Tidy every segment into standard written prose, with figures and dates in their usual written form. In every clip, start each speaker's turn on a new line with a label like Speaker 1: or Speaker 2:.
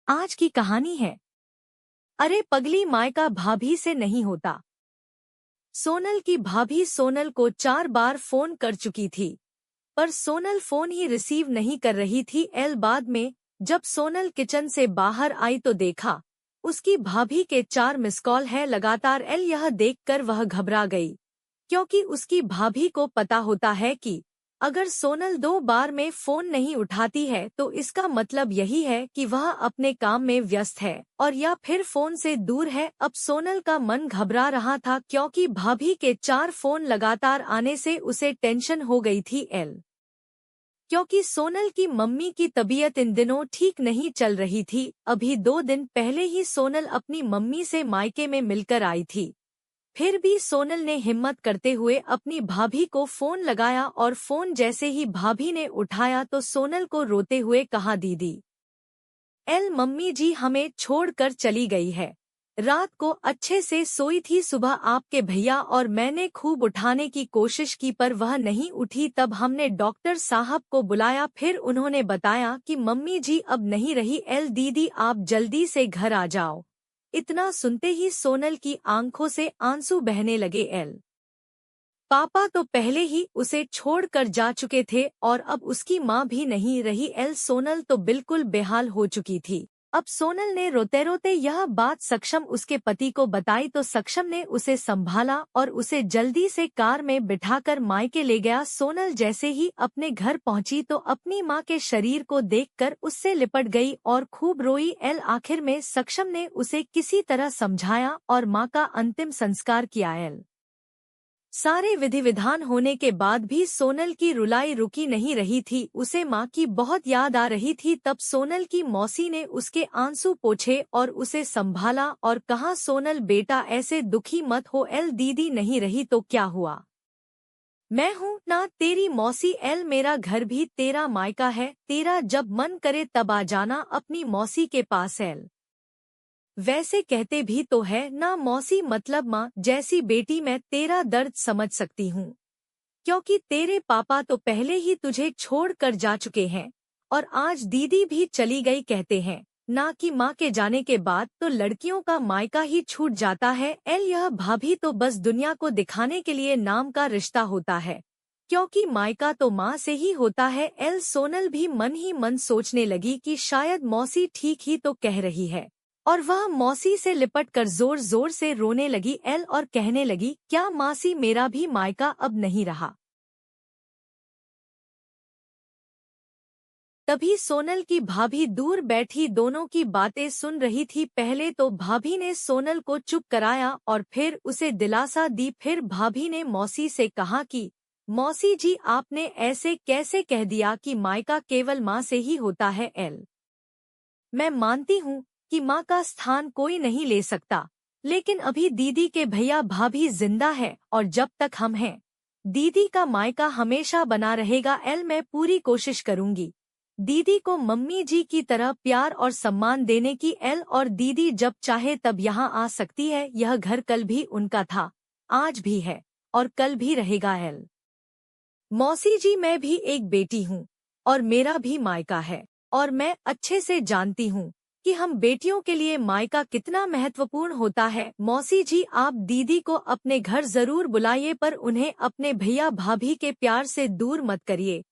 Speaker 1: आज की कहानी है अरे पगली मायका भाभी से नहीं होता। सोनल की भाभी सोनल को 4 बार फोन कर चुकी थी, पर सोनल फोन ही रिसीव नहीं कर रही थी। बाद में जब सोनल किचन से बाहर आई तो देखा उसकी भाभी के 4 मिस कॉल है लगातार। यह देखकर वह घबरा गई, क्योंकि उसकी भाभी को पता होता है कि अगर सोनल 2 बार में फोन नहीं उठाती है तो इसका मतलब यही है कि वह अपने काम में व्यस्त है और या फिर फोन से दूर है। अब सोनल का मन घबरा रहा था, क्योंकि भाभी के 4 फोन लगातार आने से उसे टेंशन हो गई थी। क्योंकि सोनल की मम्मी की तबीयत इन दिनों ठीक नहीं चल रही थी। अभी 2 दिन पहले ही सोनल अपनी मम्मी से मायके में मिलकर आई थी। फिर भी सोनल ने हिम्मत करते हुए अपनी भाभी को फोन लगाया और फोन जैसे ही भाभी ने उठाया तो सोनल को रोते हुए कहा, दीदी मम्मी जी हमें छोड़कर चली गई है। रात को अच्छे से सोई थी, सुबह आपके भैया और मैंने खूब उठाने की कोशिश की पर वह नहीं उठी। तब हमने डॉक्टर साहब को बुलाया, फिर उन्होंने बताया कि मम्मी जी अब नहीं रही। दीदी आप जल्दी से घर आ जाओ। इतना सुनते ही सोनल की आंखों से आंसू बहने लगे। पापा तो पहले ही उसे छोड़कर जा चुके थे और अब उसकी माँ भी नहीं रही। सोनल तो बिल्कुल बेहाल हो चुकी थी। अब सोनल ने रोते रोते यह बात सक्षम उसके पति को बताई तो सक्षम ने उसे संभाला और उसे जल्दी से कार में बिठाकर मायके ले गया। सोनल जैसे ही अपने घर पहुंची तो अपनी माँ के शरीर को देखकर उससे लिपट गई और खूब रोई। आखिर में सक्षम ने उसे किसी तरह समझाया और माँ का अंतिम संस्कार किया। सारे विधि विधान होने के बाद भी सोनल की रुलाई रुकी नहीं रही थी। उसे माँ की बहुत याद आ रही थी। तब सोनल की मौसी ने उसके आंसू पोंछे और उसे संभाला और कहा, सोनल बेटा ऐसे दुखी मत हो। दीदी नहीं रही तो क्या हुआ, मैं हूँ ना तेरी मौसी। मेरा घर भी तेरा मायका है, तेरा जब मन करे तब आ जाना अपनी मौसी के पास। वैसे कहते भी तो है ना मौसी मतलब माँ जैसी बेटी। मैं तेरा दर्द समझ सकती हूँ, क्योंकि तेरे पापा तो पहले ही तुझे छोड़ कर जा चुके हैं और आज दीदी भी चली गई। कहते हैं ना कि माँ के जाने के बाद तो लड़कियों का मायका ही छूट जाता है। यह भाभी तो बस दुनिया को दिखाने के लिए नाम का रिश्ता होता है, क्योंकि मायका तो माँ से ही होता है। सोनल भी मन ही मन सोचने लगी कि शायद मौसी ठीक ही तो कह रही है और वह मौसी से लिपटकर जोर जोर से रोने लगी। और कहने लगी, क्या मासी मेरा भी मायका अब नहीं रहा। तभी सोनल की भाभी दूर बैठी दोनों की बातें सुन रही थी। पहले तो भाभी ने सोनल को चुप कराया और फिर उसे दिलासा दी। फिर भाभी ने मौसी से कहा कि मौसी जी आपने ऐसे कैसे कह दिया कि मायका केवल माँ से ही होता है। मैं मानती हूँ कि माँ का स्थान कोई नहीं ले सकता, लेकिन अभी दीदी के भैया भाभी जिंदा है और जब तक हम हैं दीदी का मायका हमेशा बना रहेगा। मैं पूरी कोशिश करूंगी दीदी को मम्मी जी की तरह प्यार और सम्मान देने की। और दीदी जब चाहे तब यहाँ आ सकती है। यह घर कल भी उनका था, आज भी है और कल भी रहेगा। मौसी जी मैं भी एक बेटी हूँ और मेरा भी मायका है और मैं अच्छे से जानती हूँ कि हम बेटियों के लिए मायका कितना महत्वपूर्ण होता है। मौसी जी आप दीदी को अपने घर जरूर बुलाइए, पर उन्हें अपने भैया भाभी के प्यार से दूर मत करिए।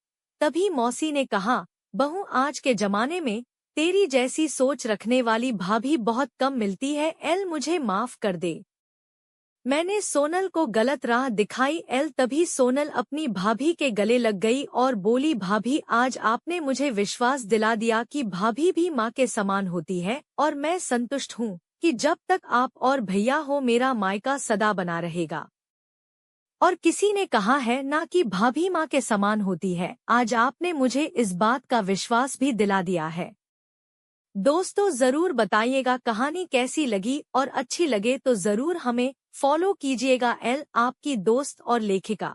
Speaker 1: तभी मौसी ने कहा, बहू आज के जमाने में तेरी जैसी सोच रखने वाली भाभी बहुत कम मिलती है। मुझे माफ कर दे, मैंने सोनल को गलत राह दिखाई। तभी सोनल अपनी भाभी के गले लग गई और बोली, भाभी आज आपने मुझे विश्वास दिला दिया कि भाभी भी माँ के समान होती है और मैं संतुष्ट हूँ कि जब तक आप और भैया हो मेरा मायका सदा बना रहेगा। और किसी ने कहा है ना कि भाभी माँ के समान होती है। आज आपने मुझे इस बात का विश्वास भी दिला दिया है। दोस्तों जरूर बताइएगा कहानी कैसी लगी और अच्छी लगे तो जरूर हमें फॉलो कीजिएगा। आपकी दोस्त और लेखिका।